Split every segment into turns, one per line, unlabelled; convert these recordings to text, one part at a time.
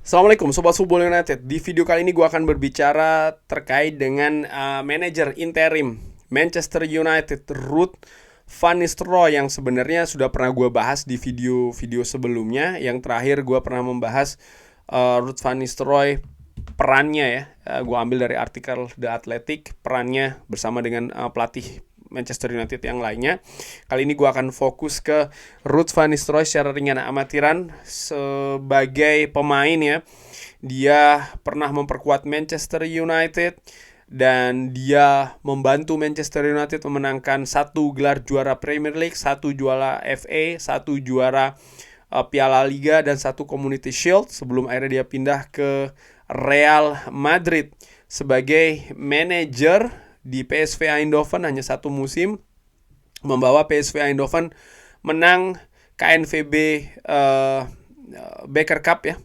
Assalamualaikum Sobat Football United. Di video kali ini gue akan berbicara terkait dengan manajer interim Manchester United, Ruud van Nistelrooy, yang sebenarnya sudah pernah gue bahas di video-video sebelumnya. Yang terakhir gue pernah membahas Ruud van Nistelrooy, perannya ya. Gue ambil dari artikel The Athletic, perannya bersama dengan pelatih Manchester United yang lainnya. Kali ini gue akan fokus ke Ruud van Nistelrooy secara ringan amatiran sebagai pemain ya. Dia pernah memperkuat Manchester United dan dia membantu Manchester United memenangkan 1 gelar juara Premier League, 1 juara FA, 1 juara Piala Liga, dan 1 Community Shield sebelum akhirnya dia pindah ke Real Madrid sebagai manajer di PSV Eindhoven hanya 1 musim, membawa PSV Eindhoven menang KNVB Beker Cup ya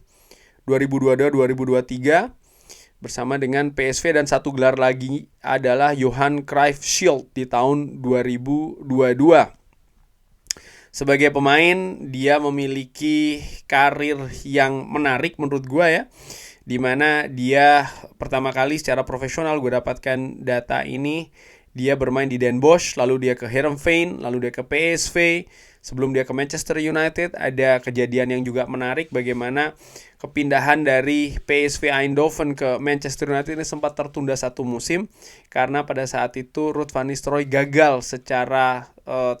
2022-2023 bersama dengan PSV, dan 1 gelar lagi adalah Johan Cruyff Shield di tahun 2022. Sebagai pemain dia memiliki karir yang menarik menurut gue ya, dimana dia pertama kali secara profesional, gue dapatkan data ini, dia bermain di Den Bosch, lalu dia ke Heerenveen, lalu dia ke PSV, sebelum dia ke Manchester United. Ada kejadian yang juga menarik, bagaimana kepindahan dari PSV Eindhoven ke Manchester United ini sempat tertunda 1 musim karena pada saat itu Ruud van Nistelrooy gagal secara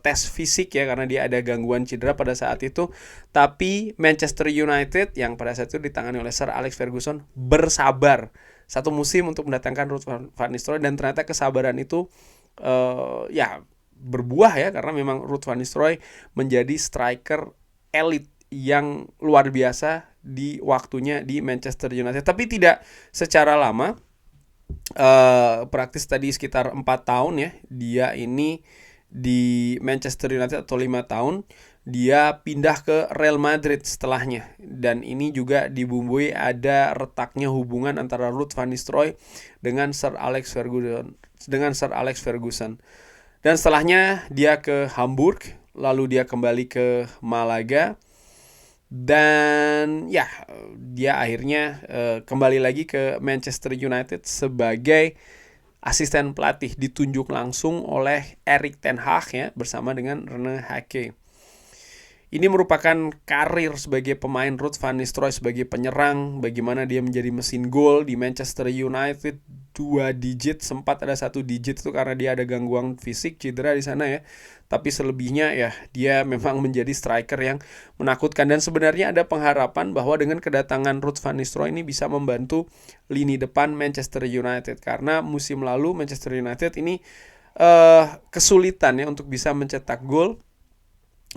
tes fisik ya, karena dia ada gangguan cedera pada saat itu. Tapi Manchester United yang pada saat itu ditangani oleh Sir Alex Ferguson bersabar 1 musim untuk mendatangkan Ruud van Nistelrooy, dan ternyata kesabaran itu ya berbuah ya, karena memang Ruud van Nistelrooy menjadi striker elit yang luar biasa di waktunya di Manchester United. Tapi tidak secara lama, praktis tadi sekitar 4 tahun ya dia ini di Manchester United, atau 5 tahun. Dia pindah ke Real Madrid setelahnya, dan ini juga dibumbui ada retaknya hubungan antara Ruud van Nistelrooy dengan Sir Alex Ferguson. Dan setelahnya dia ke Hamburg, lalu dia kembali ke Malaga, dan ya dia akhirnya kembali lagi ke Manchester United sebagai asisten pelatih, ditunjuk langsung oleh Erik ten Hag ya, bersama dengan Rene Hake. Ini merupakan karir sebagai pemain Ruud van Nistelrooy sebagai penyerang, bagaimana dia menjadi mesin gol di Manchester United, 2 digit, sempat ada 1 digit itu karena dia ada gangguan fisik, cedera di sana ya. Tapi selebihnya ya dia memang menjadi striker yang menakutkan, dan sebenarnya ada pengharapan bahwa dengan kedatangan Ruud van Nistelrooy ini bisa membantu lini depan Manchester United, karena musim lalu Manchester United ini kesulitan ya untuk bisa mencetak gol.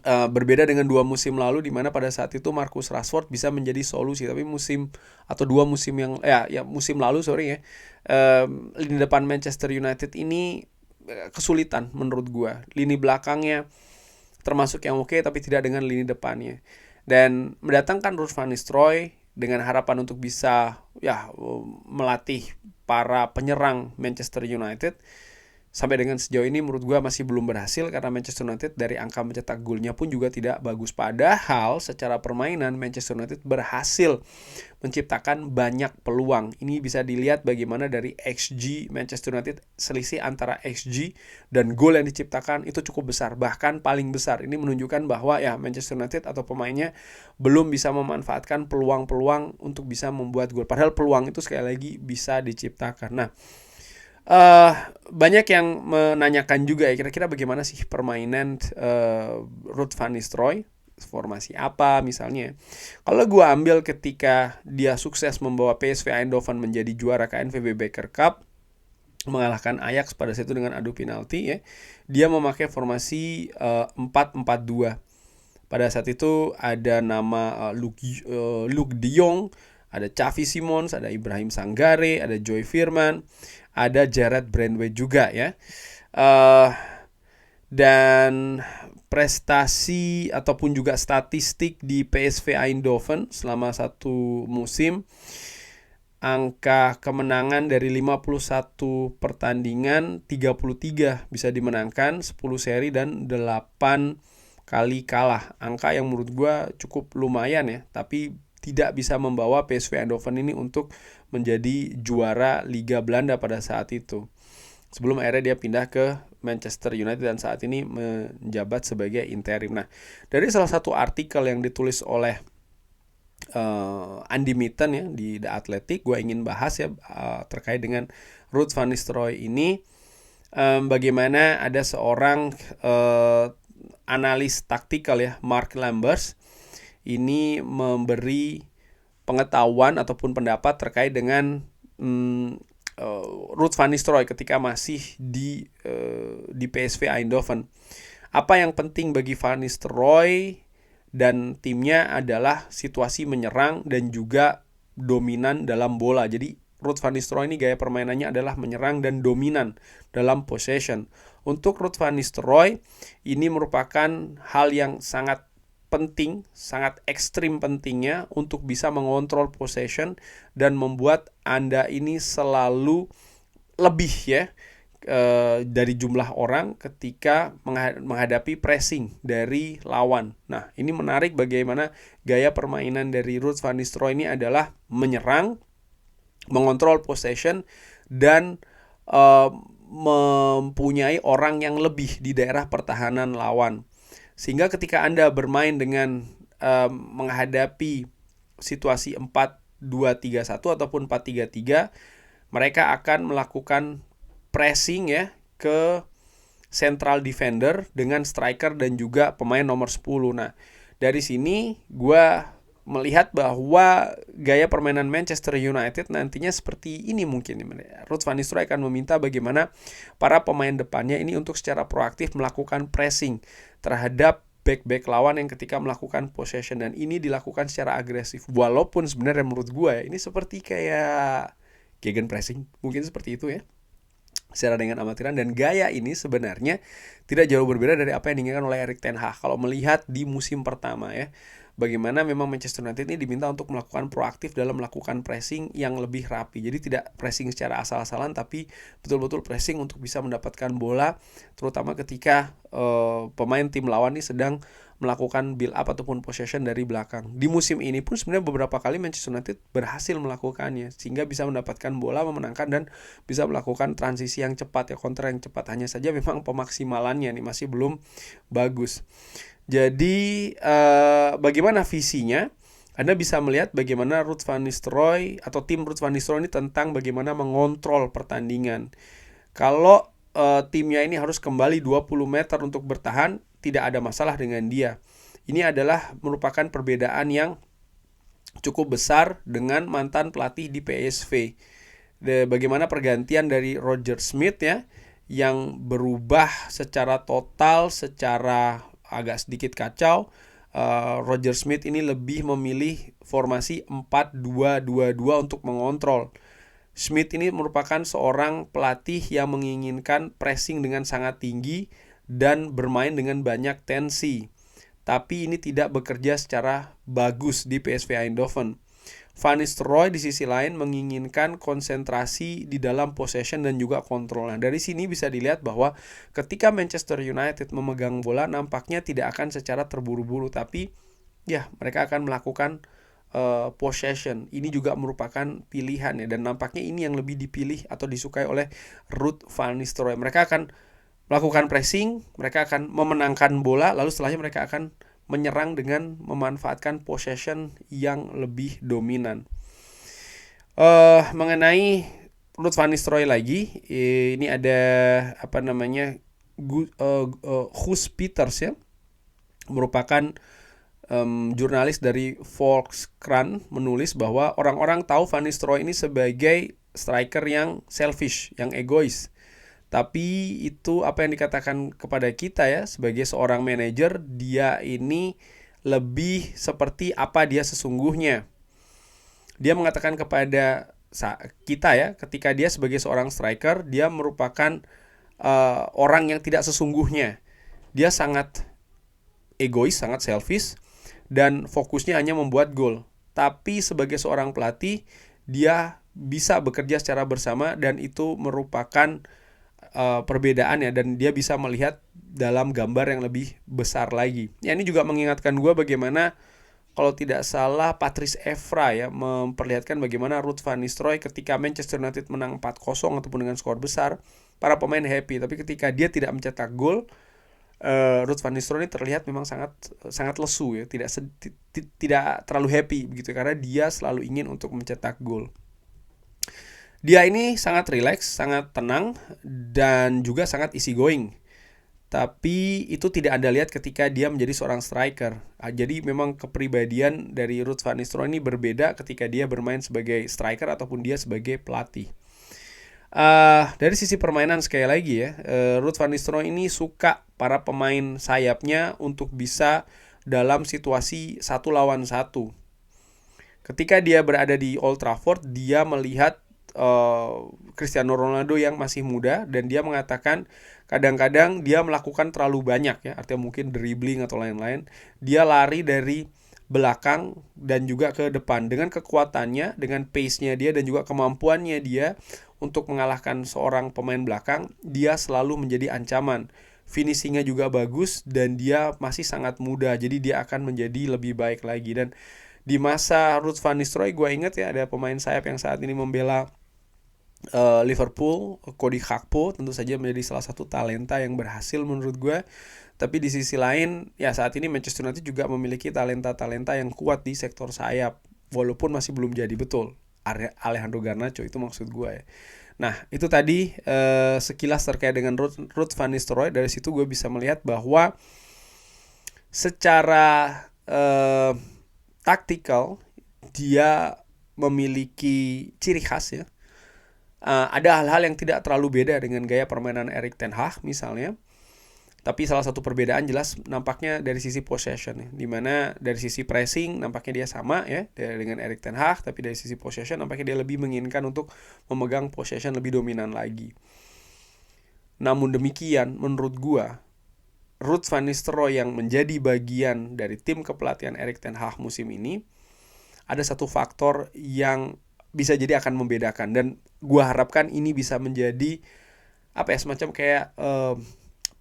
Berbeda dengan 2 musim lalu di mana pada saat itu Marcus Rashford bisa menjadi solusi, tapi musim atau 2 musim yang musim lalu ya, lini depan Manchester United ini kesulitan menurut gua. Lini belakangnya termasuk yang oke, tapi tidak dengan lini depannya. Dan mendatangkan Ruud van Nistelrooy dengan harapan untuk bisa melatih para penyerang Manchester United, sampai dengan sejauh ini menurut gue masih belum berhasil, karena Manchester United dari angka mencetak golnya pun juga tidak bagus. Padahal secara permainan Manchester United berhasil menciptakan banyak peluang. Ini bisa dilihat bagaimana dari XG Manchester United, selisih antara XG dan gol yang diciptakan itu cukup besar, bahkan paling besar. Ini menunjukkan bahwa ya Manchester United atau pemainnya belum bisa memanfaatkan peluang-peluang untuk bisa membuat gol. Padahal peluang itu sekali lagi bisa diciptakan. Nah, banyak yang menanyakan juga ya, kira-kira bagaimana sih permainan Ruud van Nistelrooy, formasi apa misalnya. Kalau gue ambil ketika dia sukses membawa PSV Eindhoven menjadi juara KNVB Beker Cup, mengalahkan Ajax pada saat itu dengan adu penalti ya, dia memakai formasi 4-4-2. Pada saat itu ada nama Luuk de Jong, ada Xavi Simons, ada Ibrahim Sangaré, ada Joy Veerman, ada Gerard Brandway juga ya. Dan prestasi ataupun juga statistik di PSV Eindhoven selama 1 musim, angka kemenangan dari 51 pertandingan, 33 bisa dimenangkan, 10 seri, dan 8 kali kalah. Angka yang menurut gue cukup lumayan ya, tapi tidak bisa membawa PSV Eindhoven ini untuk menjadi juara Liga Belanda pada saat itu. Sebelum akhirnya dia pindah ke Manchester United dan saat ini menjabat sebagai interim. Nah, dari salah satu artikel yang ditulis oleh Andy Mitten ya di The Athletic, gue ingin bahas ya terkait dengan Ruud van Nistelrooy ini. Bagaimana ada seorang analis taktikal ya, Mark Lambers, ini memberi pengetahuan ataupun pendapat terkait dengan Ruud van Nistelrooy ketika masih di PSV Eindhoven. Apa yang penting bagi Van Nistelrooy dan timnya adalah situasi menyerang dan juga dominan dalam bola. Jadi Ruud van Nistelrooy ini gaya permainannya adalah menyerang dan dominan dalam possession. Untuk Ruud van Nistelrooy ini merupakan hal yang sangat penting, sangat ekstrim pentingnya untuk bisa mengontrol possession dan membuat Anda ini selalu lebih ya dari jumlah orang ketika menghadapi pressing dari lawan. Nah, ini menarik bagaimana gaya permainan dari Ruud van Nistelrooy ini adalah menyerang, mengontrol possession, dan mempunyai orang yang lebih di daerah pertahanan lawan. Sehingga ketika Anda bermain dengan menghadapi situasi 4-2-3-1 ataupun 4-3-3, mereka akan melakukan pressing ya ke central defender dengan striker dan juga pemain nomor 10. Nah, dari sini gue melihat bahwa gaya permainan Manchester United nantinya seperti ini mungkin. Ruud van Nistelrooy akan meminta bagaimana para pemain depannya ini untuk secara proaktif melakukan pressing terhadap back-back lawan yang ketika melakukan possession, dan ini dilakukan secara agresif. Walaupun sebenarnya menurut gue ya, ini seperti kayak gegen pressing, mungkin seperti itu ya secara dengan amatiran, dan gaya ini sebenarnya tidak jauh berbeda dari apa yang diinginkan oleh Erik ten Hag kalau melihat di musim pertama ya. Bagaimana memang Manchester United ini diminta untuk melakukan proaktif dalam melakukan pressing yang lebih rapi. Jadi tidak pressing secara asal-asalan, tapi betul-betul pressing untuk bisa mendapatkan bola, terutama ketika pemain tim lawan ini sedang melakukan build up ataupun possession dari belakang. Di musim ini pun sebenarnya beberapa kali Manchester United berhasil melakukannya, sehingga bisa mendapatkan bola, memenangkan, dan bisa melakukan transisi yang cepat ya, counter yang cepat. Hanya saja memang pemaksimalannya nih masih belum bagus. Jadi bagaimana visinya? Anda bisa melihat bagaimana Ruud van Nistelrooy atau tim Ruud van Nistelrooy ini tentang bagaimana mengontrol pertandingan. Kalau timnya ini harus kembali 20 meter untuk bertahan, tidak ada masalah dengan dia. Ini adalah merupakan perbedaan yang cukup besar dengan mantan pelatih di PSV. Bagaimana pergantian dari Roger Smith ya, yang berubah secara total, secara agak sedikit kacau. Roger Smith ini lebih memilih formasi 4-2-2-2 untuk mengontrol. Smith ini merupakan seorang pelatih yang menginginkan pressing dengan sangat tinggi dan bermain dengan banyak tensi. Tapi ini tidak bekerja secara bagus di PSV Eindhoven. Van Nistelrooy di sisi lain menginginkan konsentrasi di dalam possession dan juga kontrol. Nah, dari sini bisa dilihat bahwa ketika Manchester United memegang bola, nampaknya tidak akan secara terburu-buru, tapi ya mereka akan melakukan possession. Ini juga merupakan pilihan ya, dan nampaknya ini yang lebih dipilih atau disukai oleh Ruud van Nistelrooy. Mereka akan melakukan pressing, mereka akan memenangkan bola, lalu setelahnya mereka akan menyerang dengan memanfaatkan possession yang lebih dominan. Mengenai Ruud van Nistelrooy lagi, ini ada Guus Peters ya, merupakan jurnalis dari Volkskrant, menulis bahwa orang-orang tahu Van Nistelrooy ini sebagai striker yang selfish, yang egois. Tapi itu apa yang dikatakan kepada kita ya, sebagai seorang manajer, dia ini lebih seperti apa dia sesungguhnya. Dia mengatakan kepada kita ya, ketika dia sebagai seorang striker, dia merupakan orang yang tidak sesungguhnya. Dia sangat egois, sangat selfish, dan fokusnya hanya membuat gol. Tapi sebagai seorang pelatih, dia bisa bekerja secara bersama, dan itu merupakan perbedaan ya, dan dia bisa melihat dalam gambar yang lebih besar lagi. Ya, ini juga mengingatkan gue bagaimana kalau tidak salah Patrice Evra ya, memperlihatkan bagaimana Ruud van Nistelrooy ketika Manchester United menang 4-0 ataupun dengan skor besar, para pemain happy. Tapi ketika dia tidak mencetak gol, Ruud van Nistelrooy ini terlihat memang sangat lesu ya, tidak terlalu happy begitu, karena dia selalu ingin untuk mencetak gol. Dia ini sangat rileks, sangat tenang, dan juga sangat easy going. Tapi itu tidak Anda lihat ketika dia menjadi seorang striker. Jadi memang kepribadian dari Ruud van Nistelrooy ini berbeda ketika dia bermain sebagai striker ataupun dia sebagai pelatih. Dari sisi permainan sekali lagi ya, Ruud van Nistelrooy ini suka para pemain sayapnya untuk bisa dalam situasi 1 lawan 1. Ketika dia berada di Old Trafford, dia melihat Cristiano Ronaldo yang masih muda, dan dia mengatakan kadang-kadang dia melakukan terlalu banyak ya, artinya mungkin dribbling atau lain-lain. Dia lari dari belakang dan juga ke depan dengan kekuatannya, dengan pace-nya dia dan juga kemampuannya dia untuk mengalahkan seorang pemain belakang. Dia selalu menjadi ancaman. Finishingnya juga bagus dan dia masih sangat muda, jadi dia akan menjadi lebih baik lagi. Dan di masa Ruud van Nistelrooy, gue ingat ya, ada pemain sayap yang saat ini membela Liverpool, Cody Gakpo, tentu saja menjadi salah satu talenta yang berhasil menurut gue. Tapi di sisi lain, ya saat ini Manchester United juga memiliki talenta-talenta yang kuat di sektor sayap, walaupun masih belum jadi betul. Alejandro Garnacho itu maksud gue ya. Nah, itu tadi sekilas terkait dengan Ruud van Nistelrooy. Dari situ gue bisa melihat bahwa secara taktikal dia memiliki ciri khas ya. Ada hal-hal yang tidak terlalu beda dengan gaya permainan Erik ten Hag misalnya. Tapi salah satu perbedaan jelas nampaknya dari sisi possession ya, dimana dari sisi pressing nampaknya dia sama ya dengan Erik ten Hag, tapi dari sisi possession nampaknya dia lebih menginginkan untuk memegang possession lebih dominan lagi. Namun demikian, menurut gua Ruud van Nistelrooy yang menjadi bagian dari tim kepelatihan Erik ten Hag musim ini, ada satu faktor yang bisa jadi akan membedakan, dan gua harapkan ini bisa menjadi semacam kayak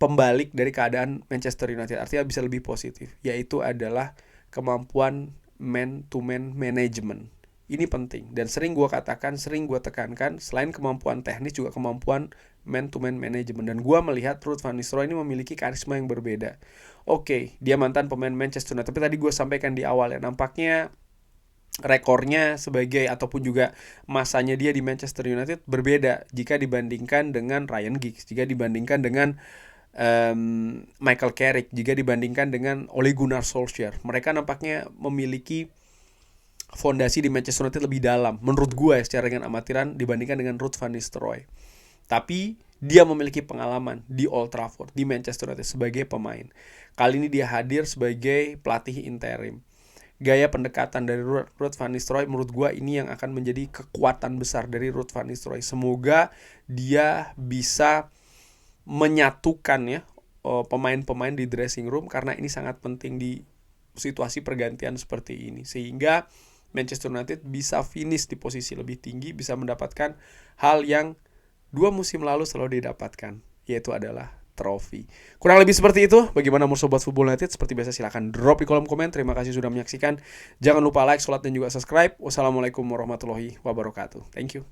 pembalik dari keadaan Manchester United, artinya bisa lebih positif, yaitu adalah kemampuan man-to-man management. Ini penting, dan sering gue katakan, sering gue tekankan, selain kemampuan teknis juga kemampuan man-to-man management. Dan gue melihat Ruud van Nistelrooy ini memiliki karisma yang berbeda. Oke, dia mantan pemain Manchester United, tapi tadi gue sampaikan di awal ya, nampaknya rekornya sebagai ataupun juga masanya dia di Manchester United berbeda jika dibandingkan dengan Ryan Giggs, jika dibandingkan dengan Michael Carrick, jika dibandingkan dengan Ole Gunnar Solskjaer. Mereka nampaknya memiliki fondasi di Manchester United lebih dalam menurut gue ya, secara dengan amatiran dibandingkan dengan Ruud van Nistelrooy. Tapi dia memiliki pengalaman di Old Trafford, di Manchester United sebagai pemain. Kali ini dia hadir sebagai pelatih interim. Gaya pendekatan dari Ruud van Nistelrooy menurut gue ini yang akan menjadi kekuatan besar dari Ruud van Nistelrooy. Semoga dia bisa menyatukan ya pemain-pemain di dressing room, karena ini sangat penting di situasi pergantian seperti ini, sehingga Manchester United bisa finish di posisi lebih tinggi, bisa mendapatkan hal yang 2 musim lalu selalu didapatkan, yaitu adalah trofi. Kurang lebih seperti itu. Bagaimana menurut Sobat Football United? Seperti biasa silahkan drop di kolom komen. Terima kasih sudah menyaksikan. Jangan lupa like, share, dan juga subscribe. Wassalamualaikum warahmatullahi wabarakatuh. Thank you.